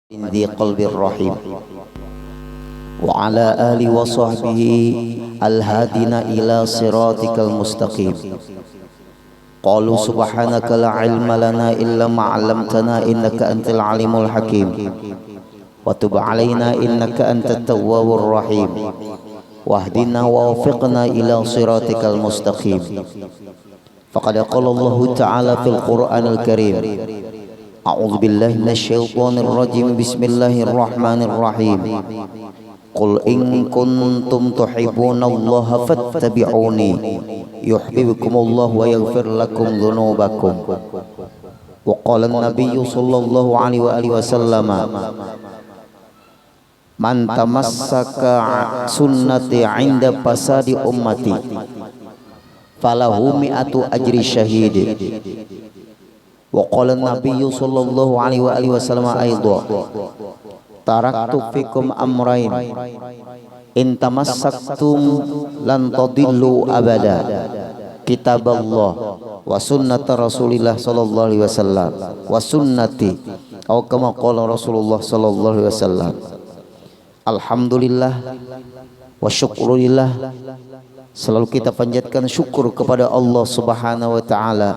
ذي قلب الرحيم وعلى آله وصحبه الهادين إلى صراطك المستقيم. قالوا سبحانك لا علم لنا إلا ما علمتنا إنك أنت العليم الحكيم وتب علينا إنك أنت التواب الرحيم واهدنا ووفقنا إلى صراطك المستقيم. فقد قال الله تعالى في القرآن الكريم: أعوذ بالله من الشيطان الرجيم بسم الله الرحمن الرحيم قل إن كنتم تحبون الله فاتبعوني يحببكم الله ويغفر لكم ذنوبكم. وقال النبي صلى الله عليه وآله وسلم: من تمسك سنتي عند فساد أمتي فله 100 أجر شهيد. وقال النبي صلى الله عليه وآله وسلم أيضا: taraktu fikum amrain in tamassaktum lan tadillu abada, kitaballah wa sunnata rasulillah sallallahu alaihi wasallam wa sunnati atau kama qala Rasulullah sallallahu alaihi wasallam. Alhamdulillah wa syukrulillah, selalu kita panjatkan syukur kepada Allah Subhanahu wa taala.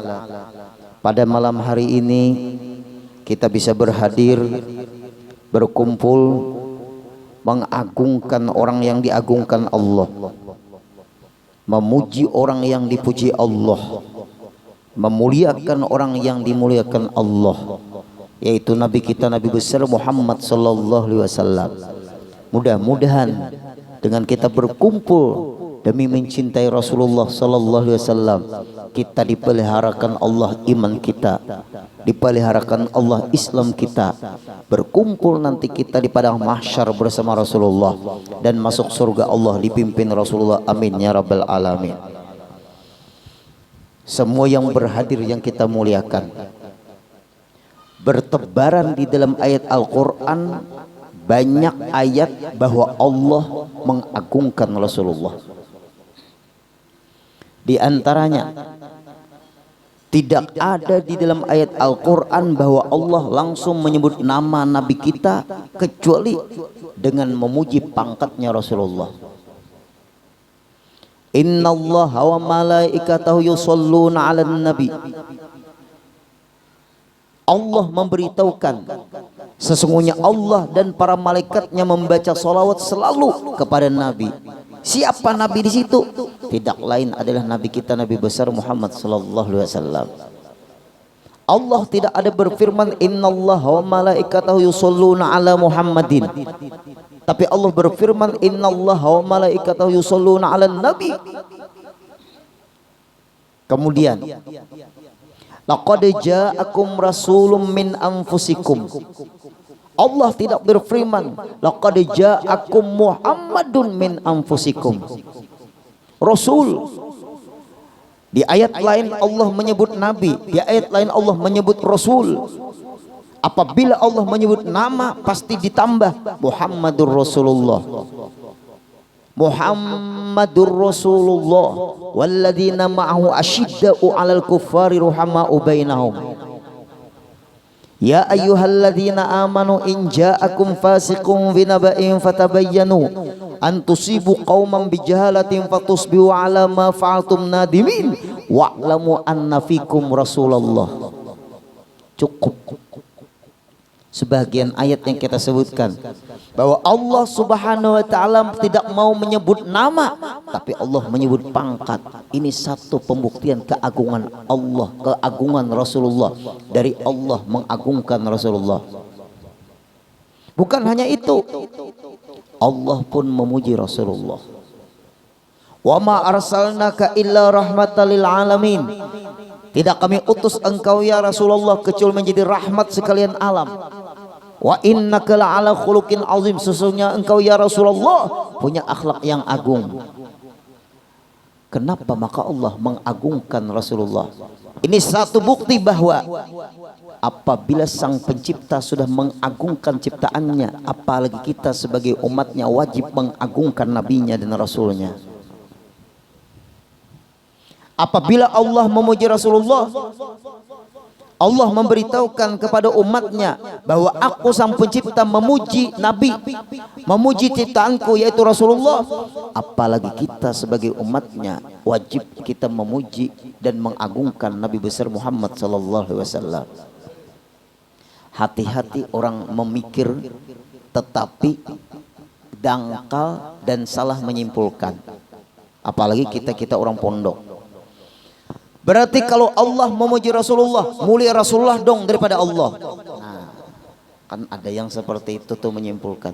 Pada malam hari ini kita bisa berhadir, berkumpul, mengagungkan orang yang diagungkan Allah, memuji orang yang dipuji Allah, memuliakan orang yang dimuliakan Allah, yaitu Nabi kita, Nabi besar Muhammad sallallahu alaihi wasallam. Mudah-mudahan dengan kita berkumpul demi mencintai Rasulullah sallallahu alaihi wasallam, kita dipeliharakan Allah iman kita, dipeliharakan Allah Islam kita, berkumpul nanti kita di padang mahsyar bersama Rasulullah dan masuk surga Allah dipimpin Rasulullah. Amin ya rabbal alamin. Semua yang berhadir yang kita muliakan, bertebaran di dalam ayat Al-Quran banyak ayat bahwa Allah mengagungkan Rasulullah. Di antaranya, tidak ada di dalam ayat Al-Quran bahwa Allah langsung menyebut nama Nabi kita kecuali dengan memuji pangkatnya Rasulullah. Innallaha wa malaikatahu yusholluna 'alan nabi. Allah memberitahukan sesungguhnya Allah dan para malaikatnya membaca salawat selalu kepada Nabi. Siapa Nabi di situ? Tidak lain adalah Nabi kita, Nabi besar Muhammad sallallahu alaihi wasallam. Allah tidak ada berfirman innallaha wa malaikatahu yusholluna ala Muhammadin, tapi Allah berfirman innallaha wa malaikatahu yusholluna ala nabi. Kemudian laqad ja'akum rasulun min anfusikum. Allah tidak berfirman laqad ja'akum Muhammadun min anfusikum. Rasul. Di ayat lain Allah menyebut nabi, di ayat lain Allah menyebut rasul. Apabila Allah menyebut nama pasti ditambah Muhammadur Rasulullah. Muhammadur Rasulullah walladzina ma'ahu asyidda'u 'alal kuffari ruhama'u bainahum. Ya ayyuhalladzina amanu in ja'akum fasiqun binaba'in fatabayyanu an tusibu qauman bijahalatin fatusbihu 'ala ma fa'altum nadimin wa'lamu anna fikum Rasulullah. Cukup sebagian ayat yang kita sebutkan bahwa Allah Subhanahu wa taala tidak mau menyebut nama, tapi Allah menyebut pangkat. Ini satu pembuktian keagungan Allah, keagungan Rasulullah, dari Allah mengagungkan Rasulullah. Bukan hanya itu, Allah pun memuji Rasulullah. Wa ma arsalnaka illa rahmatan lil alamin. Tidak kami utus engkau ya Rasulullah kecuali menjadi rahmat sekalian alam. Wa innaka la'ala khuluqin azim. Sesungguhnya engkau ya Rasulullah punya akhlak yang agung. Kenapa maka Allah mengagungkan Rasulullah? Ini satu bukti bahwa apabila sang pencipta sudah mengagungkan ciptaannya, apalagi kita sebagai umatnya wajib mengagungkan nabinya dan rasulnya. Apabila Allah memuji Rasulullah, Allah memberitahukan kepada umatnya bahwa aku sang pencipta memuji Nabi, memuji ciptaanku yaitu Rasulullah. Apalagi kita sebagai umatnya wajib kita memuji dan mengagungkan Nabi besar Muhammad sallallahu alaihi wasallam. Hati-hati orang memikir tetapi dangkal dan salah menyimpulkan. Apalagi kita orang pondok. Berarti kalau Allah memuji Rasulullah, mulia Rasulullah dong daripada Allah. Nah, kan ada yang seperti itu tuh menyimpulkan.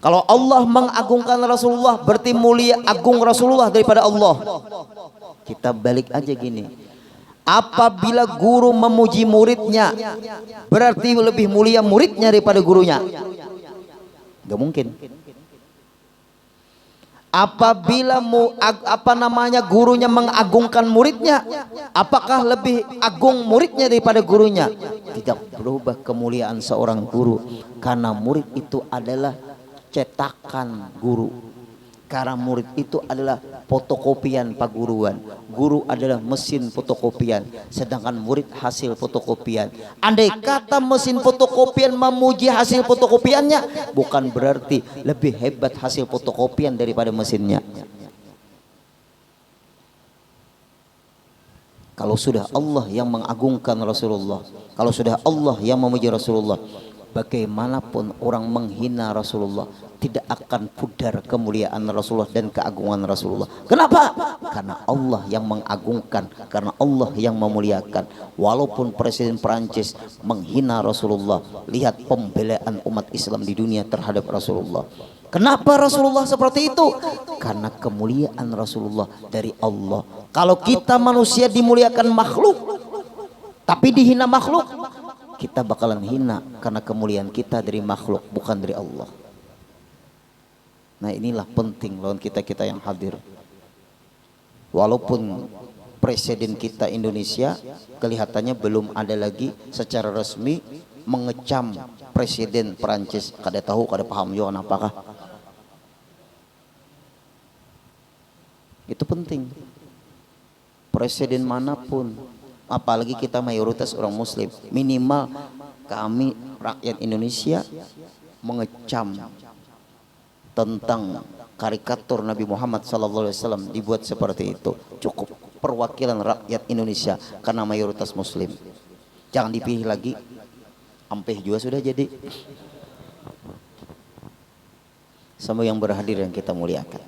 Kalau Allah mengagungkan Rasulullah, berarti mulia agung Rasulullah daripada Allah. Kita balik aja gini. Apabila guru memuji muridnya, berarti lebih mulia muridnya daripada gurunya. Gak mungkin. Apabila gurunya mengagungkan muridnya, apakah lebih agung muridnya daripada gurunya? Tidak berubah kemuliaan seorang guru, karena murid itu adalah cetakan guru, karena murid itu adalah fotokopian paguruan. Guru adalah mesin fotokopian, sedangkan murid hasil fotokopian. Andai kata mesin fotokopian memuji hasil fotokopiannya, bukan berarti lebih hebat hasil fotokopian daripada mesinnya. Kalau sudah Allah yang mengagungkan Rasulullah, kalau sudah Allah yang memuji Rasulullah, bagaimanapun orang menghina Rasulullah, tidak akan pudar kemuliaan Rasulullah dan keagungan Rasulullah. Kenapa? Karena Allah yang mengagungkan, karena Allah yang memuliakan. Walaupun Presiden Perancis menghina Rasulullah, lihat pembelaan umat Islam di dunia terhadap Rasulullah. Kenapa Rasulullah seperti itu? Karena kemuliaan Rasulullah dari Allah. Kalau kita manusia dimuliakan makhluk, tapi dihina makhluk, kita bakalan hina karena kemuliaan kita dari makhluk, bukan dari Allah. Nah, inilah penting lawan kita yang hadir. Walaupun presiden kita Indonesia kelihatannya belum ada lagi secara resmi mengecam presiden Perancis, kada tahu, kada paham yo apakah. Itu penting. Presiden manapun, apalagi kita mayoritas orang muslim, minimal kami rakyat Indonesia mengecam tentang karikatur Nabi Muhammad SAW dibuat seperti itu. Cukup perwakilan rakyat Indonesia karena mayoritas muslim. Jangan dipilih lagi, ampeh juga sudah jadi. Semua yang berhadir yang kita muliakan.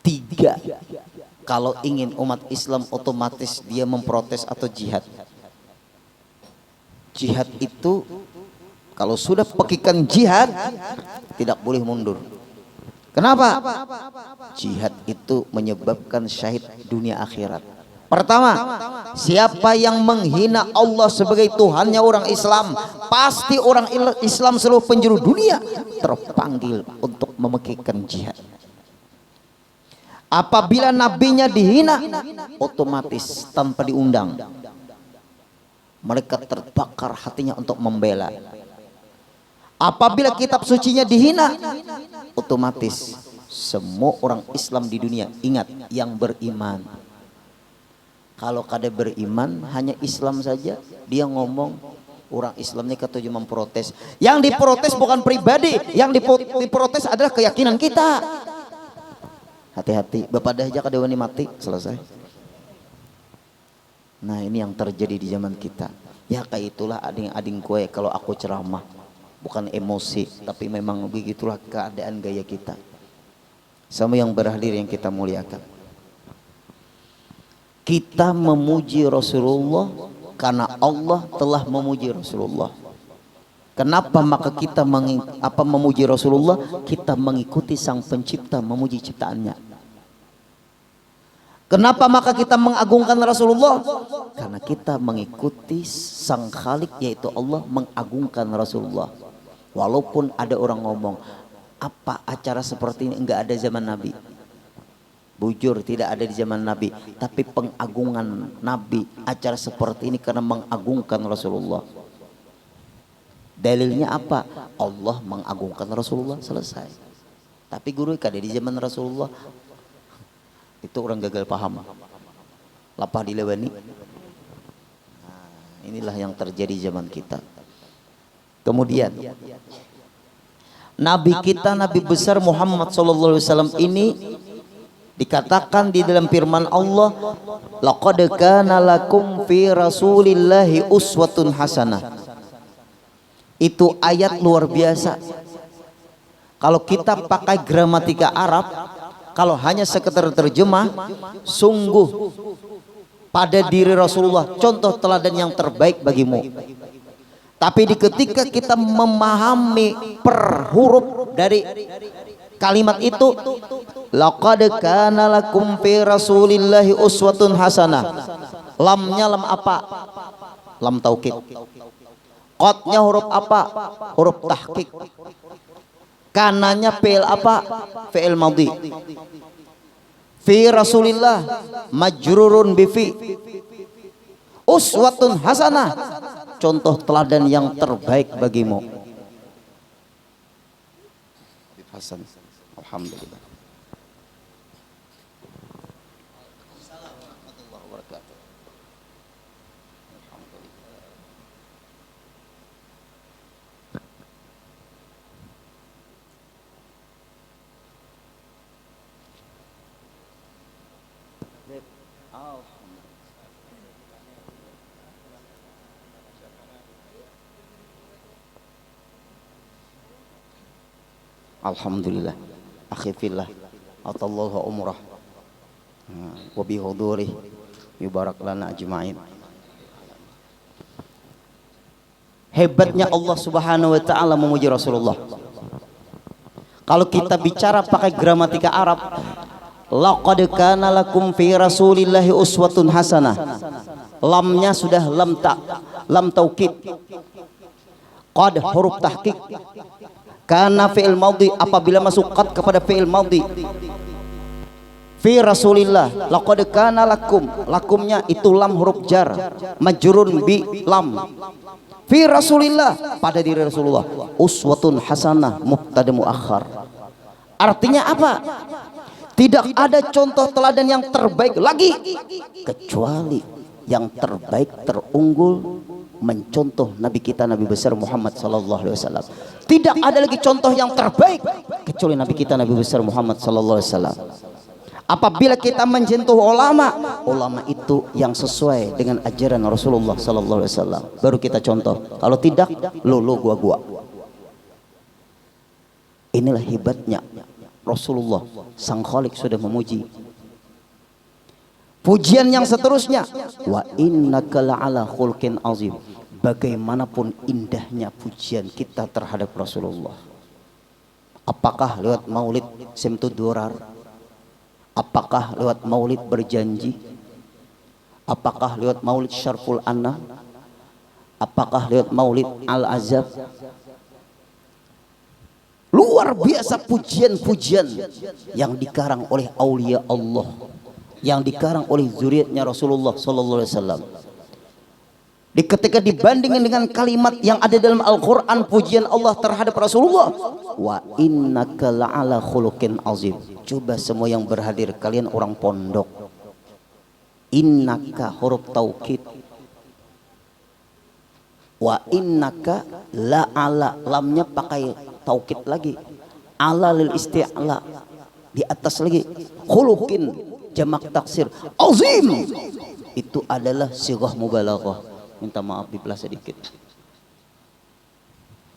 3, kalau ingin umat Islam otomatis dia memprotes atau jihad. Jihad itu kalau sudah pekikan jihad tidak boleh mundur. Kenapa? Jihad itu menyebabkan syahid dunia akhirat. Pertama, siapa yang menghina Allah sebagai Tuhannya orang Islam, pasti orang Islam seluruh penjuru dunia terpanggil untuk memekikkan jihad. Apabila nabinya dihina, otomatis tanpa diundang mereka terbakar hatinya untuk membela. Apabila kitab sucinya dihina, otomatis semua orang Islam di dunia, ingat, yang beriman. Kalau kada beriman, hanya Islam saja, dia ngomong orang Islamnya ketujuh memprotes. Yang diprotes bukan pribadi, yang diprotes adalah keyakinan kita. Hati-hati, bapak dahja kada wani mati, selesai. Nah, ini yang terjadi di zaman kita. Ya kayak itulah ading-ading kue kalau aku ceramah. Bukan emosi, tapi memang begitulah keadaan gaya kita. Sama yang berhadir yang kita muliakan. Kita memuji Rasulullah karena Allah telah memuji Rasulullah. Kenapa maka kita memuji Rasulullah? Kita mengikuti sang pencipta memuji ciptaannya. Kenapa maka kita mengagungkan Rasulullah? Karena kita mengikuti sang Khalik yaitu Allah mengagungkan Rasulullah. Walaupun ada orang ngomong, apa acara seperti ini enggak ada zaman Nabi. Bujur tidak ada di zaman Nabi. Tapi pengagungan Nabi, acara seperti ini karena mengagungkan Rasulullah. Dalilnya apa? Allah mengagungkan Rasulullah, selesai. Tapi guru kada di zaman Rasulullah. Itu orang gagal paham. Lapah dilewani. Inilah yang terjadi zaman kita. Kemudian Nabi kita, Nabi besar Muhammad SAW ini dikatakan di dalam firman Allah, laqad kana lakum fi rasulillahi uswatun hasanah. Itu ayat luar biasa. Kalau kita pakai gramatika Arab, kalau hanya sekedar terjemah, sungguh pada diri Rasulullah contoh teladan yang terbaik bagimu. Tapi ketika kita memahami per huruf dari kalimat itu, laqad kana lakum fi rasulillahi uswatun hasanah. Lamnya lam apa? Lam taukid. Qadnya huruf apa? Huruf tahqiq. Kananya fi'il apa? Fi'il madhi. Fi rasulillah majrurun bi fi. Uswatun hasanah, contoh teladan yang terbaik bagimu. Hasan. Alhamdulillah. Alhamdulillah. Akhi fillah, atallahu umrah wa bi huduri yubarak lana ajma'in. Hebatnya Allah Subhanahu wa taala memuji Rasulullah. Kalau kita bicara pakai gramatika Arab, laqad kana lakum fi rasulillahi uswatun hasanah. Lamnya sudah lam taukid. Qad huruf tahqiq. Karena fi'il madhi apabila masuk qad kepada fi'il madhi. Fi rasulillah laqad kana lakum, lakumnya itu lam huruf jar majrurun bi lam. Fi rasulillah pada diri Rasulullah uswatun hasanah mubtada muakhar. Artinya apa? Tidak ada contoh teladan yang terbaik lagi kecuali yang terbaik terunggul mencontoh Nabi kita, Nabi besar Muhammad sallallahu alaihi wasallam. Tidak ada lagi contoh yang terbaik kecuali Nabi kita, Nabi besar Muhammad sallallahu alaihi wasallam. Apabila kita menyentuh ulama itu yang sesuai dengan ajaran Rasulullah sallallahu alaihi wasallam, baru kita contoh. Kalau tidak, lo gua. Inilah hebatnya Rasulullah, sang Khalik sudah memuji. Pujian yang seterusnya, wa innaka la'ala khulqin azim. Bagaimanapun indahnya pujian kita terhadap Rasulullah, apakah lewat maulid Simtud Durar, apakah lewat maulid berjanji, apakah lewat maulid Syarful Anna, apakah lewat maulid Al-Azab, luar biasa pujian-pujian yang dikarang oleh aulia Allah, yang dikarang oleh zuriatnya Rasulullah sallallahu alaihi wasallam. Ketika dibandingkan dengan kalimat yang ada dalam Al-Quran, pujian Allah terhadap Rasulullah, wa innaka la'ala khuluqin azim. Coba semua yang berhadir, kalian orang pondok, innaka huruf taukid, wa innaka la'ala, lamnya pakai taukid lagi, ala lil isti'la, di atas lagi, khuluqin jamak taksir, azim, itu adalah sighah mubalaghah. Minta maaf dibelah sedikit.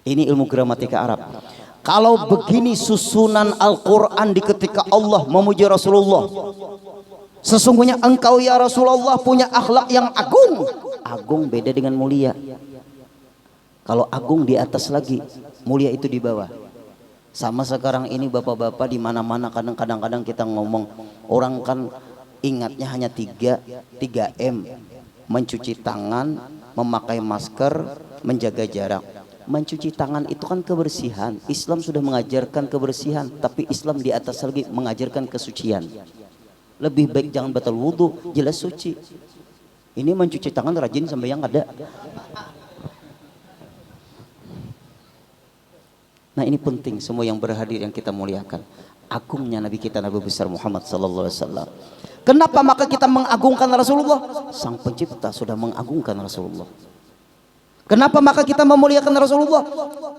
Ini ilmu gramatika Arab. Kalau begini susunan Al-Quran di ketika Allah memuji Rasulullah, sesungguhnya engkau ya Rasulullah punya akhlak yang agung. Agung beda dengan mulia. Kalau agung di atas lagi, mulia itu di bawah. Sama sekarang ini bapak-bapak di mana-mana kadang-kadang kita ngomong, orang kan ingatnya hanya 3M. Mencuci tangan, memakai masker, menjaga jarak. Mencuci tangan itu kan kebersihan. Islam sudah mengajarkan kebersihan, tapi Islam di atas lagi mengajarkan kesucian. Lebih baik jangan batal wudhu, jelas suci. Ini mencuci tangan rajin sampai yang ada. Nah ini penting, semua yang berhadir yang kita muliakan. Agungnya Nabi kita, Nabi besar Muhammad sallallahu alaihi wasallam. Kenapa maka kita mengagungkan Rasulullah? Sang pencipta sudah mengagungkan Rasulullah. Kenapa maka kita memuliakan Rasulullah?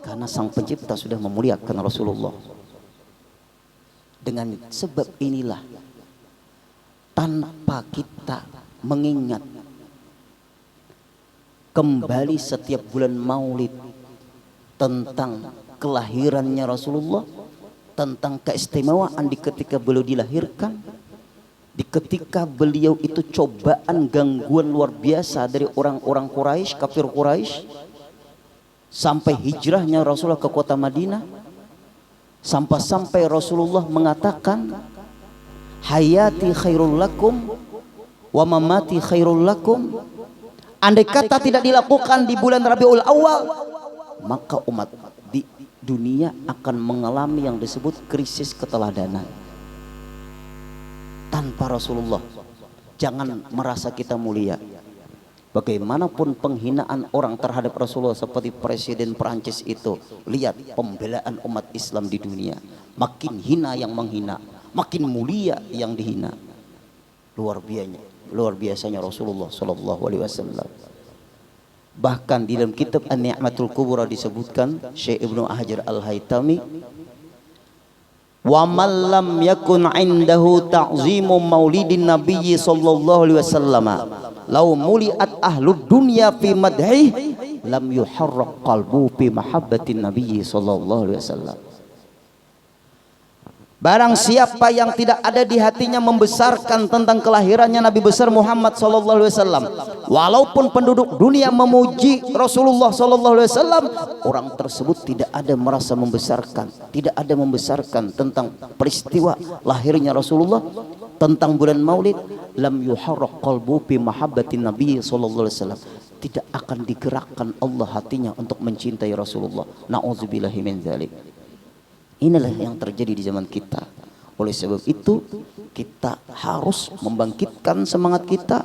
Karena Sang Pencipta sudah memuliakan Rasulullah. Dengan sebab inilah, tanpa kita mengingat kembali setiap bulan Maulid tentang kelahirannya Rasulullah, tentang keistimewaan di ketika beliau dilahirkan, di ketika beliau itu cobaan gangguan luar biasa dari orang-orang Quraisy, kafir Quraisy, sampai hijrahnya Rasulullah ke kota Madinah, sampai Rasulullah mengatakan, hayati khairul lakum wa mamati khairul lakum. Andai kata tidak dilakukan di bulan Rabiul Awal, maka umat di dunia akan mengalami yang disebut krisis keteladanan. Tanpa Rasulullah, jangan merasa kita mulia. Bagaimanapun penghinaan orang terhadap Rasulullah, seperti Presiden Perancis itu, lihat pembelaan umat Islam di dunia. Makin hina yang menghina, makin mulia yang dihina. Luar biasanya Rasulullah Shallallahu Alaihi Wasallam. Bahkan di dalam kitab An-Ni'matul Kubra disebutkan, Syekh Ibnu Hajar Al-Haytami, wa man lam yakun indahu ta'zimu maulidin nabiyyi sallallahu alaihi wasallam law muliat ahlud dunya fi madhih lam yuharrak qalbu fi mahabbatin nabiyyi sallallahu alaihi wasallam. Barang siapa yang tidak ada di hatinya membesarkan tentang kelahirannya Nabi besar Muhammad sallallahu alaihi wasallam, walaupun penduduk dunia memuji Rasulullah sallallahu alaihi wasallam, orang tersebut tidak ada merasa membesarkan, tidak ada membesarkan tentang peristiwa lahirnya Rasulullah, tentang bulan Maulid, lam yuharrak qalbu bi mahabbatin Nabi sallallahu alaihi wasallam. Tidak akan digerakkan Allah hatinya untuk mencintai Rasulullah. Nauzubillahi min dzalik. Inilah yang terjadi di zaman kita. Oleh sebab itu, kita harus membangkitkan semangat kita.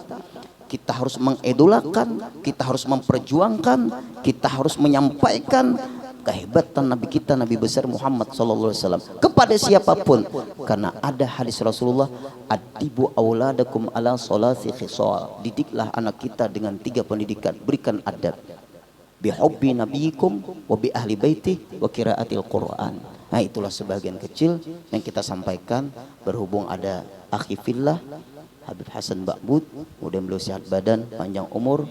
Kita harus mengidolakan, kita harus memperjuangkan, kita harus menyampaikan kehebatan Nabi kita, Nabi besar Muhammad SAW, kepada siapapun. Karena ada hadis Rasulullah, adibu auladakum ala salasi khisal. Didiklah anak kita dengan 3 pendidikan. Berikan adab. Bihubbi nabiyikum wa bi ahli baiti wa qiraatil Qur'an. Nah, itulah sebagian kecil yang kita sampaikan. Berhubung ada akhi fillah Habib Hasan Ba'bud, mudah beliau sehat badan, panjang umur,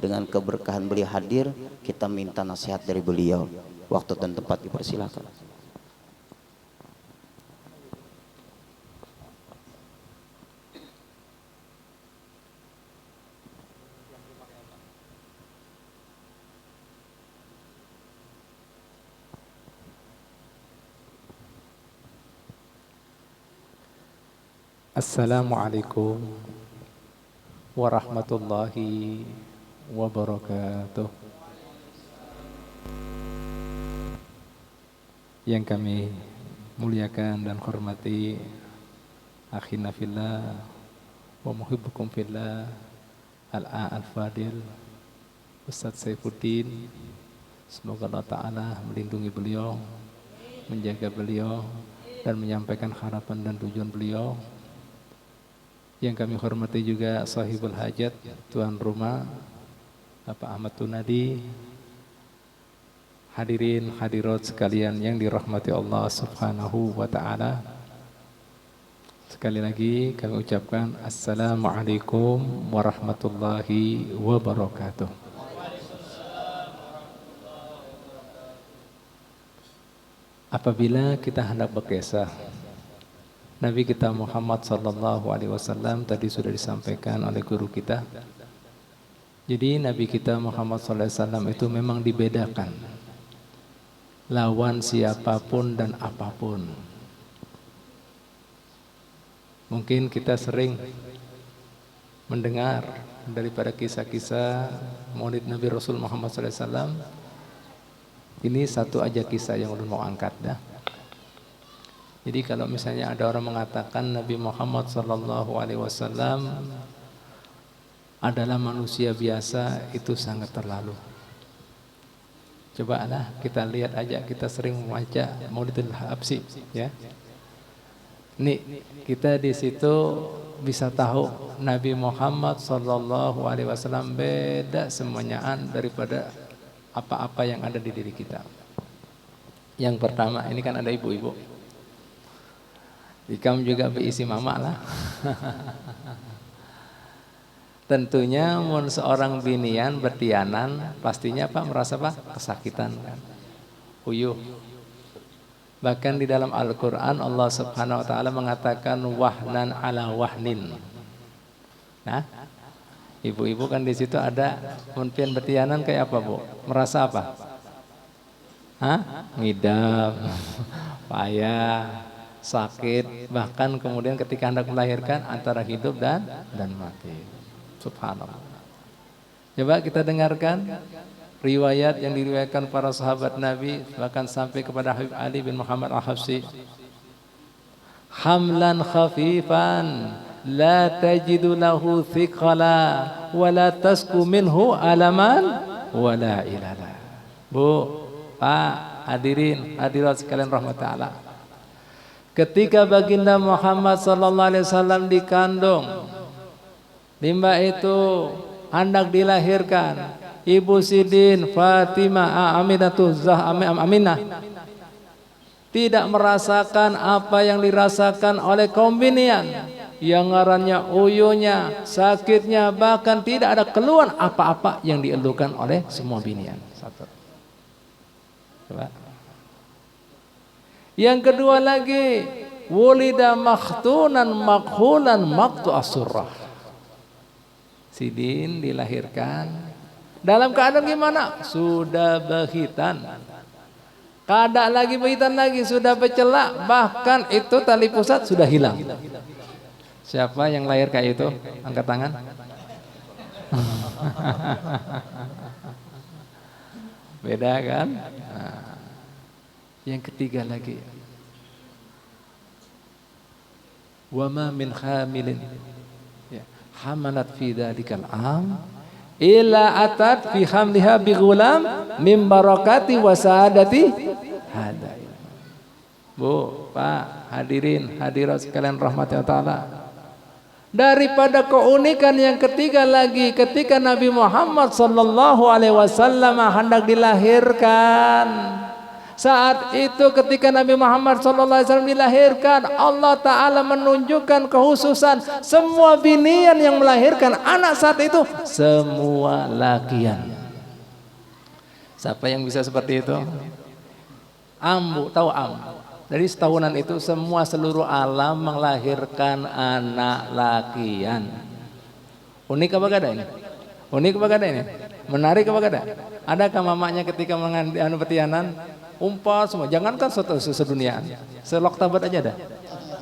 dengan keberkahan beliau hadir, kita minta nasihat dari beliau. Waktu dan tempat dipersilakan. Assalamualaikum warahmatullahi wabarakatuh. Yang kami muliakan dan hormati akhina fillah wa muhibbukum fillah Al-Fadil Ustaz Saifuddin, semoga Allah Ta'ala melindungi beliau, menjaga beliau, dan menyampaikan harapan dan tujuan beliau. Yang kami hormati juga sahibul hajat, tuan rumah Bapak Ahmad Tunadi, hadirin hadirat sekalian yang dirahmati Allah Subhanahu wa Ta'ala. Sekali lagi kami ucapkan Assalamualaikum warahmatullahi wabarakatuh. Apabila kita hendak berkisah Nabi kita Muhammad sallallahu alaihi wasallam, tadi sudah disampaikan oleh guru kita. Jadi Nabi kita Muhammad sallallahu alaihi wasallam itu memang dibedakan lawan siapapun dan apapun. Mungkin kita sering mendengar daripada kisah-kisah Maulid Nabi Rasul Muhammad sallallahu alaihi wasallam. Ini satu aja kisah yang ulun mau angkat dah. Jadi kalau misalnya ada orang mengatakan Nabi Muhammad sallallahu alaihi wasallam adalah manusia biasa, itu sangat terlalu. Cobalah kita lihat aja, kita sering membaca Maulidul Habsyi ya. Nih, kita di situ bisa tahu Nabi Muhammad Sallallahu Alaihi Wasallam beda semuanyaan daripada apa-apa yang ada di diri kita. Yang pertama, ini kan ada ibu-ibu. Ikam juga berisi mama lah. Tentunya seorang binian bertianan pastinya apa merasa apa kesakitan kan, uyuh. Bahkan di dalam Al-Quran Allah Subhanahu Wa Taala mengatakan wahnan ala wahnin. Nah, ibu-ibu kan di situ ada mungkin bertianan kayak apa bu? Merasa apa? Hah? Ngidam, payah, sakit, bahkan kemudian ketika hendak melahirkan antara hidup dan mati. Subhanallah. Coba kita dengarkan riwayat yang diriwayatkan para sahabat Nabi, bahkan sampai kepada Habib Ali bin Muhammad Al-Habsyi. Hamlan khafifan la tajidu lahu thiqala wa la tasku minhu alaman wa la ilala. Bu, Pak, hadirin, hadirat sekalian rahmat Allah. Ketika baginda Muhammad sallallahu alaihi wasallam dikandung, mimba itu hendak dilahirkan, Ibu Sidin Fatimah Aminah tidak merasakan apa yang dirasakan oleh kaum binian, yang ngarannya uyunya, sakitnya, bahkan tidak ada keluhan apa-apa yang dielukan oleh semua binian. Satu. Coba. Yang kedua lagi, wulida makhtunan makhulan maktu asurrah. Sidin dilahirkan dalam keadaan gimana? Sudah berhitan. Kada lagi berhitan lagi, sudah bercelak, bahkan itu tali pusat sudah hilang. Siapa yang lahir kayak itu? Angkat tangan. Beda kan? Nah, yang ketiga lagi. Wa ma min hamilin hamalat fi dzalikal am illa atat fi hamliha bi ghulam min barakati wa saadati hada. Bu, Pak, hadirin, hadirat sekalian rahmatnya taala. Daripada keunikan yang ketiga lagi, ketika Nabi Muhammad sallallahu alaihi wasallam hendak dilahirkan. Saat itu ketika Nabi Muhammad SAW dilahirkan, Allah Ta'ala menunjukkan kekhususan semua binian yang melahirkan anak saat itu semua lakian. Siapa yang bisa seperti itu? Ambu, tahu Ambu? Dari setahunan itu semua seluruh alam melahirkan anak lakian. Unik apa gada ini? Unik apa gada ini? Menarik apa gada? Adakah mamanya ketika mengandung petianan? Umpah semua, jangankan sedunia, seloktabat aja ada.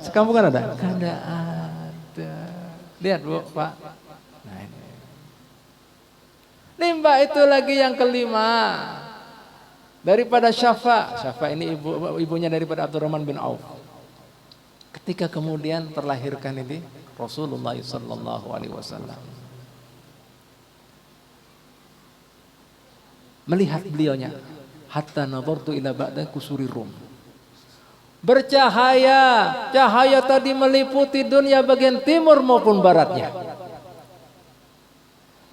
Sekampungan ada? Kada ada. Lihat Bu, Pak. Nah ini. Limbah itu lagi yang kelima. Daripada Syafa. Syafa ini ibunya daripada Abdurrahman bin Auf. Ketika kemudian terlahirkan ini Rasulullah sallallahu alaihi wasallam. Melihat beliaunya, hatta nadartu ila ba'da kusuri Rum. Bercahaya, cahaya tadi meliputi dunia bagian timur maupun baratnya.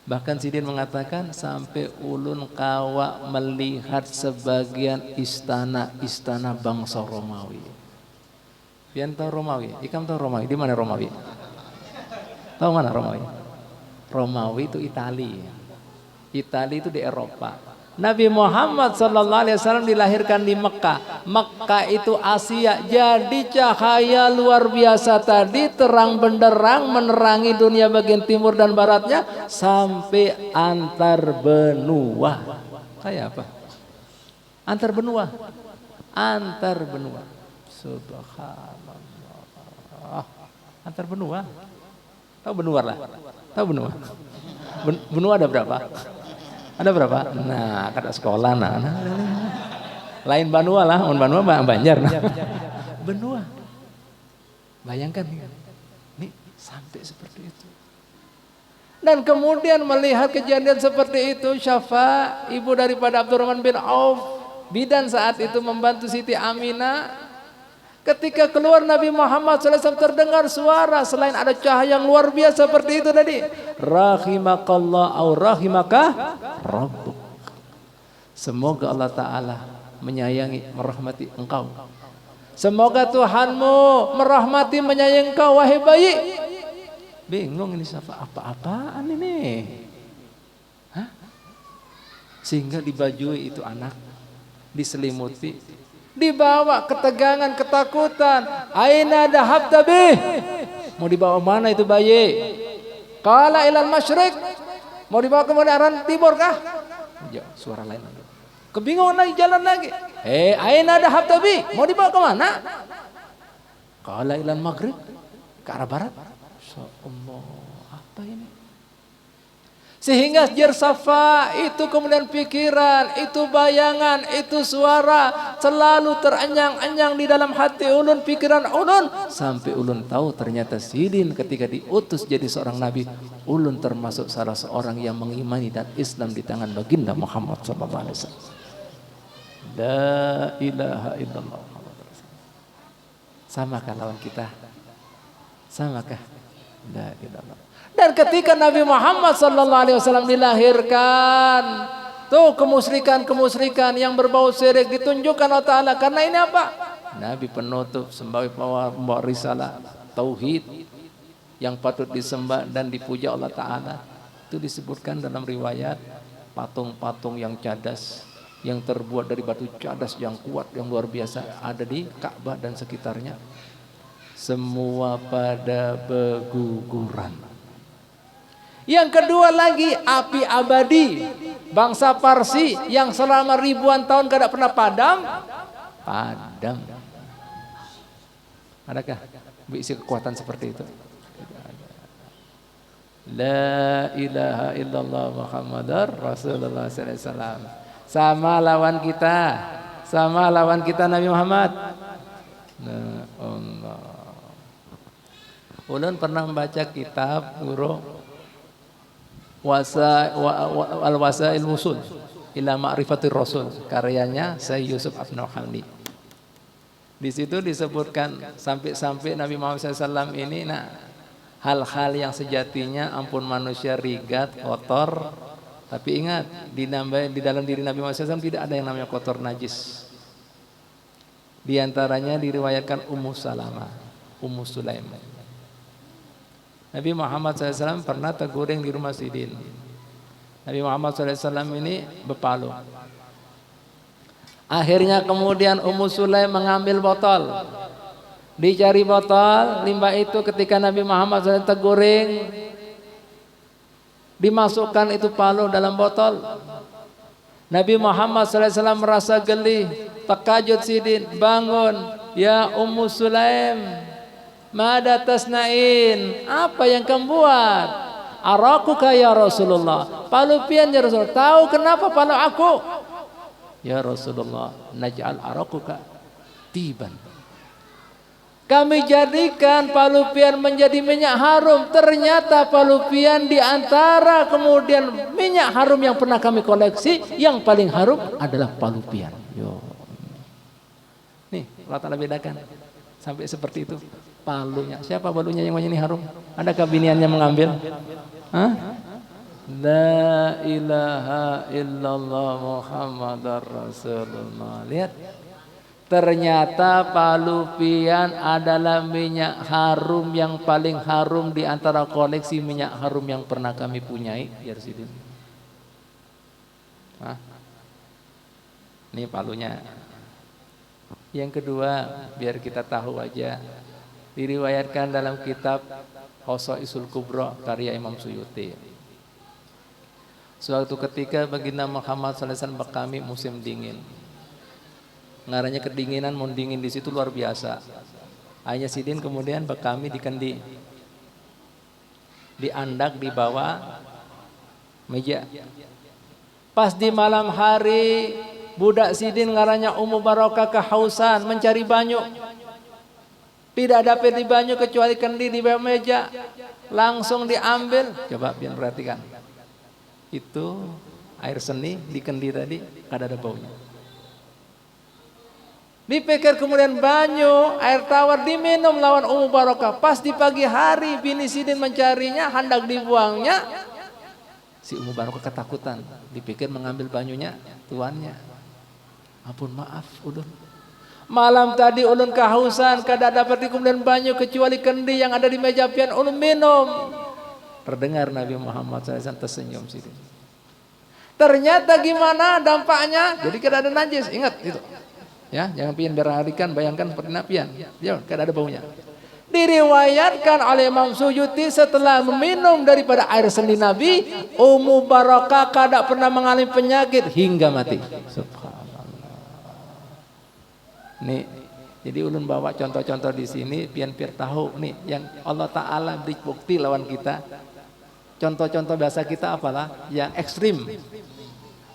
Bahkan Sidin mengatakan sampai ulun kawa melihat sebagian istana-istana bangsa Romawi. Pian tahu Romawi? Ikam tahu Romawi? Di mana Romawi? Tahu mana Romawi? Romawi itu Italia. Italia itu di Eropa. Nabi Muhammad SAW dilahirkan di Mekah. Mekah itu Asia. Jadi cahaya luar biasa tadi terang benderang menerangi dunia bagian timur dan baratnya sampai antar benua. Kayak apa? Antar benua. Antar benua. Subhanallah. Antar benua. Tahu benua lah. Tahu benua. Benua ada berapa? Ada berapa? Nah, kada sekolah nah. Lain Banua lah, Banua Banjar. Nah. Benua. Bayangkan nih sampai seperti itu. Dan kemudian melihat kejadian seperti itu, Syafa, ibu daripada Abdurrahman bin Auf, bidan saat itu membantu Siti Aminah. Ketika keluar Nabi Muhammad SAW terdengar suara selain ada cahaya yang luar biasa seperti itu tadi. Rahimakallah au rahimaka Rabbuk. Semoga Allah Ta'ala menyayangi, merahmati engkau. Semoga Tuhanmu merahmati, menyayangi engkau wahai bayi. Bingung ini siapa, apa-apaan ini? Hah? Sehingga dibajui itu anak, diselimuti, dibawa ketegangan, ketakutan. Aina dhahabta bih? Mau dibawa mana itu bayi? Qala ilal masyriq. Mau dibawa ke arah timur kah? Ya, suara lain. Kebingungan lagi, jalan lagi. Aina dhahabta bih? Mau dibawa ke mana? Qala ilal maghrib. Ke arah barat. Allah, apa ini? Sehingga jersafa itu kemudian pikiran, itu bayangan, itu suara selalu terenyang-enyang di dalam hati ulun, pikiran ulun. Sampai ulun tahu ternyata Sidin ketika diutus jadi seorang nabi, ulun termasuk salah seorang yang mengimani dan Islam di tangan baginda Muhammad SAW. La ilaha illallah. Samakah lawan kita? Samakah? La ilaha. Dan ketika Nabi Muhammad SAW dilahirkan, tuh kemusyrikan yang berbau syirik ditunjukkan Allah Ta'ala. Karena ini apa? Nabi penutup sebagai pembawa risalah tauhid yang patut disembah dan dipuja Allah Ta'ala. Itu disebutkan dalam riwayat patung-patung yang cadas, yang terbuat dari batu cadas yang kuat, yang luar biasa, ada di Ka'bah dan sekitarnya. Semua pada berguguran. Yang kedua lagi, api abadi bangsa Parsi yang selama ribuan tahun tidak pernah padam. Adakah isi kekuatan seperti itu? La ilaha illallah Muhammadar Rasulullah sallallahu alaihi wasallam. Sama lawan kita Nabi Muhammad. Nah, Allah. Ulun pernah membaca kitab guru Al-Wasail Musul ila Ma'rifatir Rasul, karyanya Sayyid Yusuf Abnul Hamdi. Di situ disebutkan sampai Nabi Muhammad SAW ini hal-hal yang sejatinya ampun manusia rigat, kotor, tapi ingat di dalam diri Nabi Muhammad SAW tidak ada yang namanya kotor, najis. Di antaranya diriwayatkan Ummu Salamah, Ummu Sulaim. Nabi Muhammad SAW pernah terguring di rumah Sidin. Nabi Muhammad SAW ini berpalu. Akhirnya kemudian Ummu Sulaim mengambil botol. Dicari botol, limbah itu ketika Nabi Muhammad SAW terguring, dimasukkan itu palu dalam botol. Nabi Muhammad SAW merasa geli, terkajut Sidin, bangun, ya Ummu Sulaim. Mada tasnain, apa yang kamu buat? Arakuka ya Rasulullah, palu pian ya Rasulullah. Tahu kenapa palu aku? Ya Rasulullah, naj'al arakuka tiban. Kami jadikan palu pian menjadi minyak harum. Ternyata palu pian di antara kemudian minyak harum yang pernah kami koleksi, yang paling harum adalah palu pian. Yo. Nih, Allah Ta'ala bedakan sampai seperti itu. Palunya, siapa palunya yang ini harum? Adakah biniannya mengambil? Hah? La ilaha illallah Muhammadar Rasulullah. Lihat, ternyata palu pian adalah minyak harum yang paling harum di antara koleksi minyak harum yang pernah kami punyai. Ya Sidin. Hah? Ini palunya. Yang kedua, biar kita tahu aja, diriwayatkan dalam kitab Khosaisul Kubra karya Imam Suyuti. Suatu ketika baginda Muhammad SAW berkami musim dingin. Ngaranya kedinginan, mau dingin di situ luar biasa. Ayah Sidin kemudian berkami di kendi, diandak di bawah meja. Pas di malam hari, budak Sidin ngaranya Ummu Barokah kehausan mencari banyu. Tidak dapat di banyu kecuali kendi di bawah meja. Langsung diambil. Coba biar perhatikan. Itu air seni di kendi tadi, kada ada baunya. Dipikir kemudian banyu, air tawar diminum lawan Ummu Barokah. Pas di pagi hari bini Sidin mencarinya, hendak dibuangnya. Si Ummu Barokah ketakutan. Dipikir mengambil banyunya tuannya. Ampun maaf ulun. Malam tadi ulun kehausan, kada dapat kemudian banyu kecuali kendi yang ada di meja pian ulun minum. Terdengar Nabi Muhammad SAW tersenyum Sidin. Ternyata gimana dampaknya? Jadi kada ada najis, ingat itu. Ya, jangan pian berharikan, bayangkan seperti napian. Ya, kada ada baunya. Diriwayatkan oleh Imam Suyuti setelah meminum daripada air sendi Nabi, Ummu Barokah kada pernah mengalami penyakit hingga mati. Subhanallah. Nih, jadi ulun bawa contoh-contoh di sini pian-pian tahu nih yang Allah Taala beri bukti lawan kita. Contoh-contoh bahasa kita apalah yang ekstrim.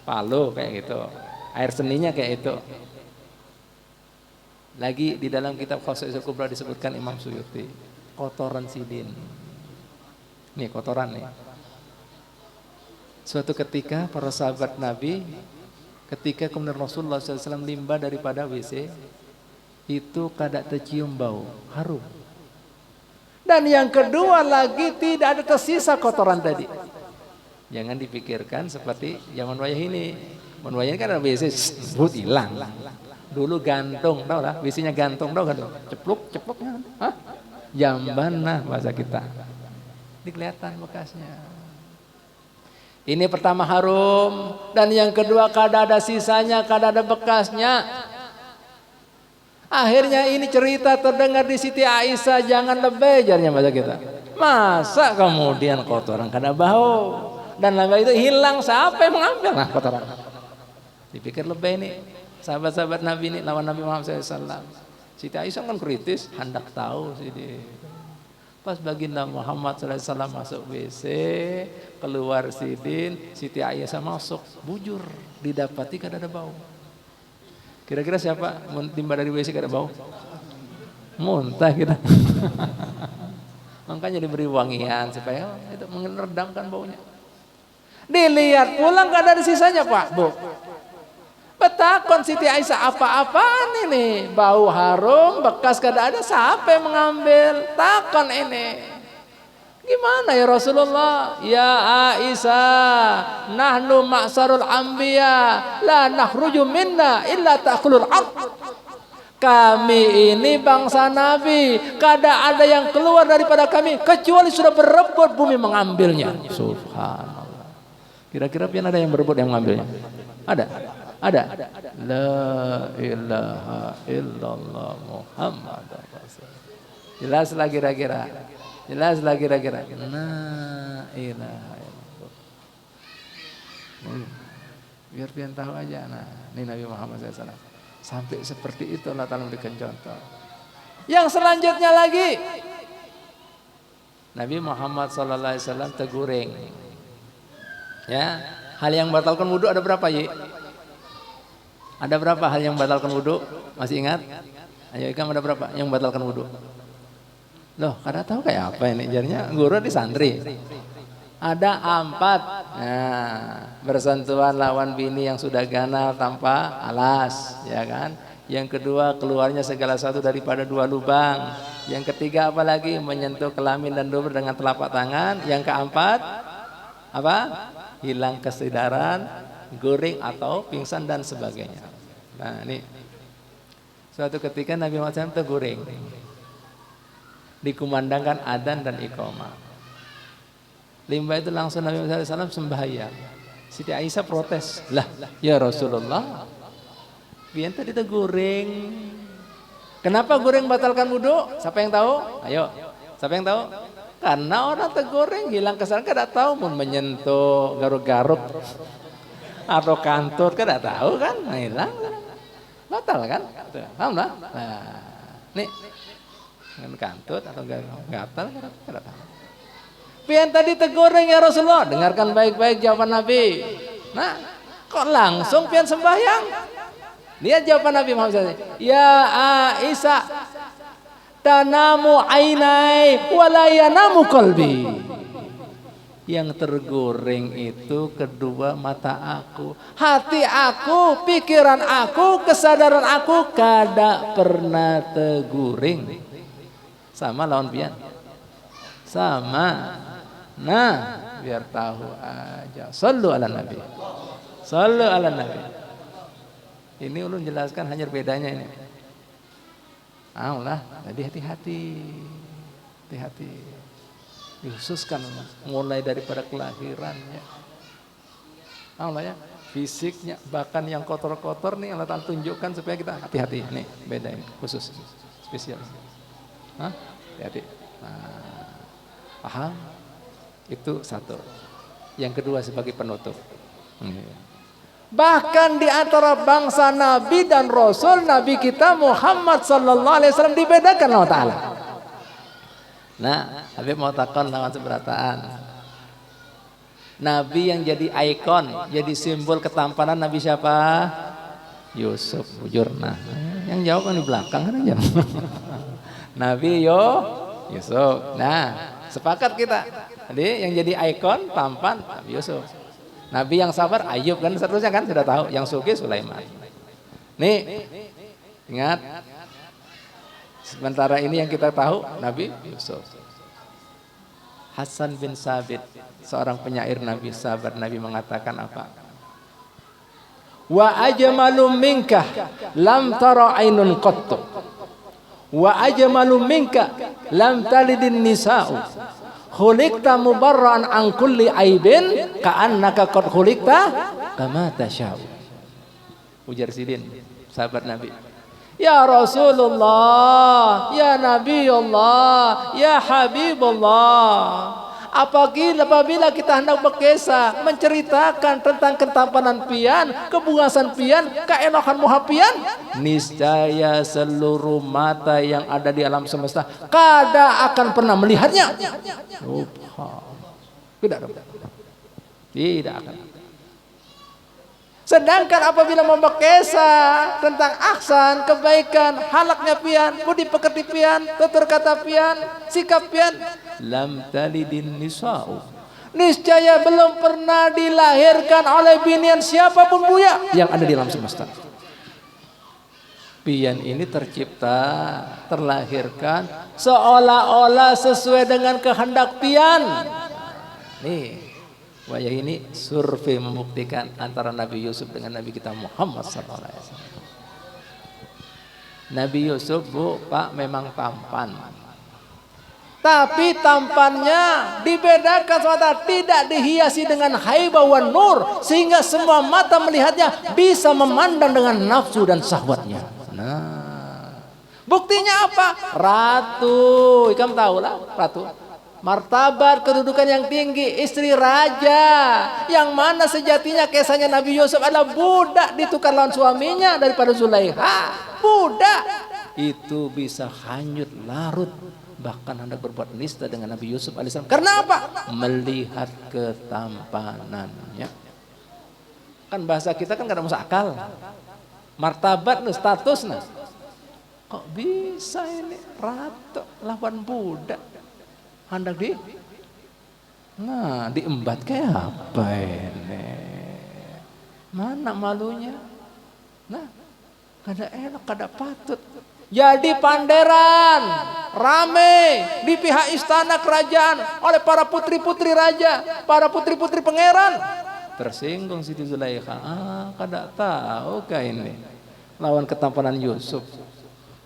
Palu kayak gitu. Air seninya kayak itu. Lagi di dalam kitab Khosaisul Kubra disebutkan Imam Suyuti, kotoran Sidin. Nih kotoran nih. Suatu ketika para sahabat Nabi, ketika kemudian Rasulullah SAW limbah daripada WC, itu kada tercium bau, harum. Dan yang kedua lagi tidak ada tersisa kotoran tadi. Jangan dipikirkan seperti zaman wayah ini. Zaman wayah ini kan ada WC, hilang. Dulu gantung, tau lah, WC-nya gantung, tau kan? Cepluk-cepluknya. Hah? Jamban nah bahasa kita. Ini kelihatan bekasnya. Ini pertama harum, dan yang kedua kada ada sisanya, kada ada bekasnya. Akhirnya ini cerita terdengar di Siti Aisyah, jangan lebay jarnya bahasa kita. Masa kemudian kotoran kada bau dan lebay itu hilang, siapa yang mengambil nah kotoran? Dipikir lebay nih. Sahabat-sahabat Nabi ini lawan Nabi Muhammad SAW. Siti Aisyah kan kritis, hendak tahu sih. Pas baginda Muhammad SAW masuk WC, keluar Sidin, Siti Aisyah masuk, bujur, didapati kada ada bau. Kira-kira siapa timbah dari WC kada bau? Muntah kita. Makanya diberi wangian supaya itu meredamkan baunya. Dilihat pulang kada ada sisanya Pak, Bu. Betakon Siti Aisyah apa-apaan ini? Bau harum, bekas kada ada, siapa yang mengambil? Takon ini. Gimana ya Rasulullah? Ya Aisyah, nahnu ma'sarul anbiya, la nakhruju minna illa ta'kulul ard. Kami ini bangsa Nabi, kada ada yang keluar daripada kami kecuali sudah berebut bumi mengambilnya. Subhanallah. Kira-kira pian ada yang berebut yang mengambilnya? Ada? Ada. La ilaha illallah Muhammad Rasulullah. Jelas lagi kira-kira. Jelas lagi kira-kira. La ilaha illallah. Biar pian tahu aja. Nah, ini Nabi Muhammad SAW. Sampai seperti itu Allah Ta'ala memberikan contoh. Yang selanjutnya lagi, Nabi Muhammad SAW teguring. Ya, hal yang batalkan wudhu ada berapa ya? Ada berapa hal yang batalkan wudhu? Masih ingat? Ayo Ikam, ada berapa yang batalkan wudhu? Loh, kada tahu kayak apa ini? Jadinya guru di santri. Ada 4. Nah, bersentuhan lawan bini yang sudah ganal tanpa alas, ya kan? Yang kedua, keluarnya segala sesuatu daripada 2 lubang. Yang ketiga apalagi? Menyentuh kelamin dan dubur dengan telapak tangan. Yang keempat, apa? Hilang kesadaran, guring atau pingsan dan sebagainya. Nah ini suatu ketika Nabi Muhammad SAW terguring, dikumandangkan adzan dan iqamah. Limbah itu langsung Nabi Muhammad SAW sembahyang. Siti Aisyah protes, lah ya Rasulullah, pian tadi terguring. Kenapa guring batalkan wudhu? Siapa yang tahu? Ayo, siapa yang tahu? Karena orang terguring hilang kesadaran, kada tahu mau menyentuh garuk-garuk atau kantut, kada tahu kan, nah, hilang, batal kan, paham lah. Nah, nih dengan kantut atau gatal, kada tahu. Pian tadi tergoreng ya Rasulullah, dengarkan baik-baik jawaban Nabi. Nah, kok langsung pian sembahyang? Lihat jawaban Nabi Muhammad SAW. Ya Aisyah, tanamu ainai wala yanamu qalbi. Yang tergoreng itu kedua mata aku, hati aku, pikiran aku, kesadaran aku kada pernah terguring. Sama lawan pian. Sama. Nah, biar tahu aja. Sallu ala Nabi. Sallu ala Nabi. Ini ulun jelaskan hanya bedanya ini. Allah, jadi hati-hati. Hati-hati. Dikhususkan mulai daripada kelahirannya. Allah ya, fisiknya bahkan yang kotor-kotor nih Allah Ta'ala tunjukkan supaya kita hati-hati. Nih, beda ini, khusus, spesial. Hah? Hati-hati. Nah, paham? Itu satu. Yang kedua sebagai penutup. Bahkan di antara bangsa Nabi dan Rasul, Nabi kita Muhammad sallallahu alaihi wasallam dibedakan Allah Ta'ala. Nah, Habib mau takon lawan seberataan. Nabi yang jadi ikon, jadi simbol ketampanan Nabi siapa? Yusuf, bujur. Nah, yang jawab kan di belakang kan aja. Nabi Yusuf. Nah, sepakat kita. Jadi yang jadi ikon, tampan Nabi Yusuf. Nabi yang sabar Ayub kan seterusnya kan sudah tahu. Yang sugih Sulaiman. Nih, ingat. Sementara ini yang kita tahu Nabi Yusuf. Hasan bin Sabit, seorang penyair Nabi, sahabat Nabi mengatakan apa? Wa ajmalu minka lam tara ainun qattu. Wa ajmalu minka lam talidin nisa'u. Khuliqta mubarra'an an kulli aibin ka'annaka qad khuliqta kama tasya'u. Ujar Sidin, sahabat Nabi. Ya Rasulullah, ya Nabi Allah, ya Habibullah. Apabila kita hendak berkisah menceritakan tentang ketampanan pian, kebuasan pian, keenakan muha pian, niscaya seluruh mata yang ada di alam semesta kada akan pernah melihatnya. Tidak akan. Sedangkan apabila membekesa tentang aksan, kebaikan, halaknya pian, budi pekerti pian, tutur kata pian, sikap pian, lam talidin nisa'u. Niscaya belum pernah dilahirkan oleh binian siapapun buya yang ada di alam semesta. Pian ini tercipta, terlahirkan seolah-olah sesuai dengan kehendak pian. Nih. Wajah ini survei membuktikan antara Nabi Yusuf dengan Nabi kita Muhammad SAW. Nabi Yusuf, Bu, Pak, memang tampan. Tapi tampannya dibedakan semata, tidak dihiasi dengan haibah wan nur, sehingga semua mata melihatnya bisa memandang dengan nafsu dan syahwatnya. Nah, buktinya apa? Ratu, kamu tahu lah, ratu. Martabat kedudukan yang tinggi, istri raja, yang mana sejatinya kisahnya Nabi Yusuf adalah budak ditukar lawan suaminya daripada Zulaikha. Budak itu bisa hanyut larut, bahkan hendak berbuat nista dengan Nabi Yusuf alaihissalam. Karena apa? Melihat ketampanannya. Kan bahasa kita kan gak ada masuk akal. Martabat nih, status nih. Kok bisa ini ratu lawan budak? Hendak diembat kayak apa ini? Mana malunya? Nah, kada enak, kada patut. Jadi panderan, rame di pihak istana kerajaan oleh para putri-putri raja, para putri-putri pangeran. Tersinggung Siti Zulaikha. Kada tahu kah ini lawan ketampanan Yusuf,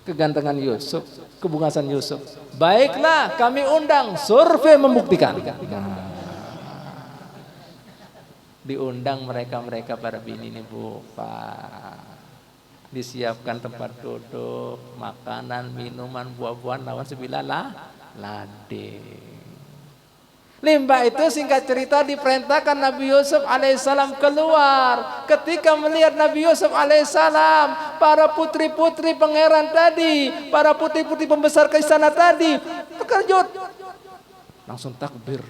kegantengan Yusuf, kebungasan Yusuf. Baiklah, kami undang, survei membuktikan. Diundang mereka para bini ini, Bu, Pak. Disiapkan tempat duduk, makanan, minuman, buah-buahan lawan sebilah lading. Limbah itu singkat cerita diperintahkan Nabi Yusuf alaihissalam keluar. Ketika melihat Nabi Yusuf alaihissalam, para putri-putri pangeran tadi, para putri-putri pembesar ke istana tadi terkejut, langsung takbir.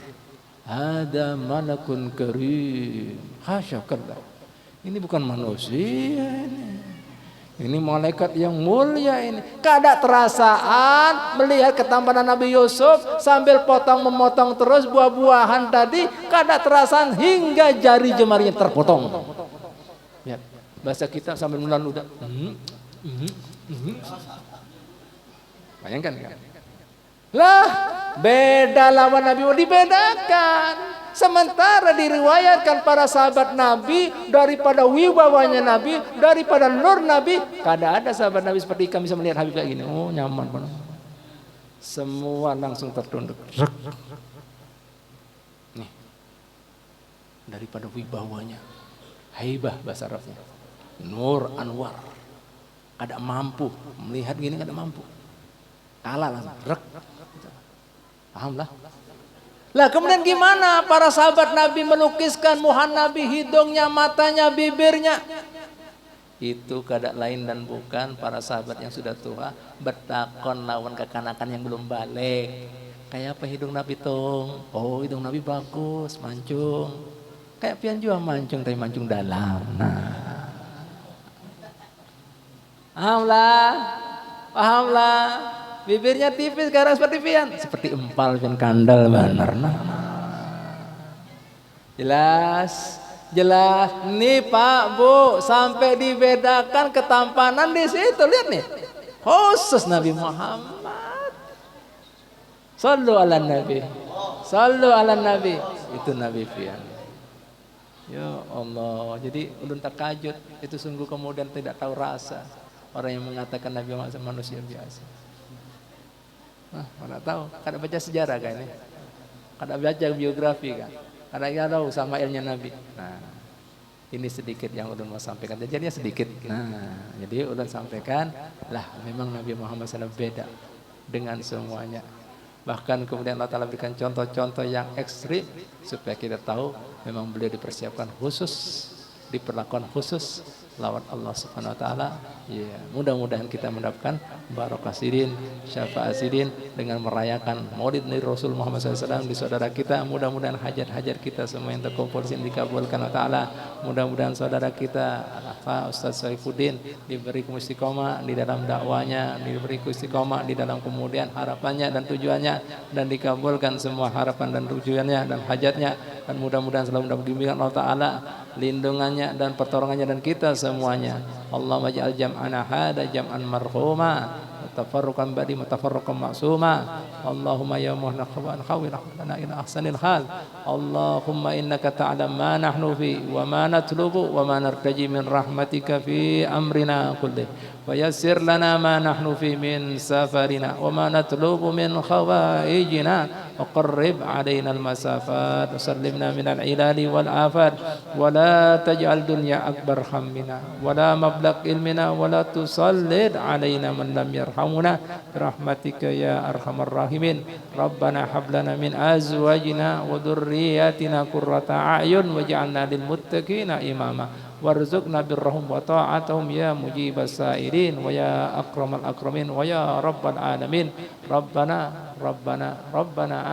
Ada malakun karim. Hasyakallah. Ini bukan manusia ini. Ini malaikat yang mulia ini. Kada terasaan melihat ketampanan Nabi Yusuf sambil memotong terus buah-buahan tadi. Kada terasaan hingga jari jemarinya terpotong. Ya, bahasa kita sambil menelan udah. Bayangkan kan? Lah, beda lawan Nabi dibedakan. Sementara diriwayatkan para sahabat Nabi daripada wibawanya Nabi, daripada nur Nabi, kada ada sahabat Nabi seperti kami bisa melihat Habib kayak gini. Oh, nyaman banget. Semua langsung tertunduk. Nih. Daripada wibawanya, haibah bahasa Arabnya. Nur Anwar. Kada mampu melihat gini, kada mampu. Kalah langsung. Paham lah. Lah kemudian gimana para sahabat Nabi melukiskan muka Nabi, hidungnya, matanya, bibirnya? Itu kada lain dan bukan para sahabat yang sudah tua bertakon lawan kekanakan yang belum balik. Kayak apa hidung Nabi tong? Oh, hidung Nabi bagus, mancung. Kayak pian juga mancung tapi mancung dalam. Nah. Pahamlah. Bibirnya tipis karena seperti pian, seperti empal pian kandal benar. Jelas. Nih Pak Bu, sampai dibedakan ketampanan di situ. Lihat nih, khusus Nabi Muhammad. Sallu ala Nabi. Itu Nabi pian. Ya Allah. Jadi ulun takajud itu sungguh kemudian tidak tahu rasa orang yang mengatakan Nabi Muhammad manusia biasa. Mana tahu, kada baca sejarah kan ini, kada baca biografi kan, kada tahu sama ilmunya Nabi. Nah, ini sedikit yang ulun mau sampaikan. Jadinya sedikit. Nah, jadi ulun sampaikan, lah memang Nabi Muhammad SAW beda dengan semuanya. Bahkan kemudian Allah Ta'ala berikan contoh-contoh yang ekstrim supaya kita tahu memang beliau dipersiapkan khusus, diperlakukan khusus lawan Allah Subhanahu wa taala. Ya, mudah-mudahan kita mendapatkan barokah sidin, syafaat sidin dengan merayakan Maulid Nabi Rasul Muhammad SAW di saudara kita. Mudah-mudahan hajat-hajat kita semua yang terkumpul sini dikabulkan Allah Ta'ala. Mudah-mudahan saudara kita Ustaz Saifuddin diberi istiqomah di dalam dakwanya, diberi istiqomah di dalam kemudian harapannya dan tujuannya, dan dikabulkan semua harapan dan tujuannya dan hajatnya, dan mudah-mudahan selalu mendapat bimbingan Allah Ta'ala, lindungannya dan pertolongannya dan kita semuanya. Allahumma ja'al jam'ana hada jam'an marhuma tafarruqan ba'di mutafarriqan ma'suma. Allahumma ya muhnaqaban khawil lana ila ahsanil hal. Allahumma innaka ta'lam ma nahnu fi wa ma natlubu wa ma nartaji min rahmatika fi amrina kulli wa yassir lana ma nahnu fi min safarina wa ma natlubu min khawaijina wa qarrib alaina al-masafat wa sallimna min al-ilali wal afat wa la taj'al dunya akbar hammina wa la mablagh ilmina wa la tusallid alaina man lam yarhamuna rahmatika ya arhamar rahimin. Rabbana hab lana min azwajina wa dhurriyyatina qurrata a'yun waj'alna lil muttaqina imama warzuqna birrahum wa ta'atahum ya mujibas sa'ilin wa ya akramal akramin wa ya rabbal alamin. Rabbana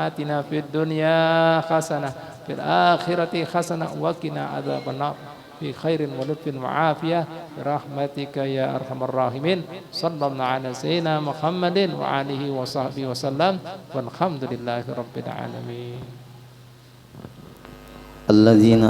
atina fid dunya hasanah fil akhirati hasanah wa qina adzabannar fi khairin wa lutfin wa afiyah rahmatika ya arhamar rahimin. Sallallahu ala sayyidina Muhammadin wa alihi wa sahbihi wa sallam walhamdulillahi rabbil alamin. الذين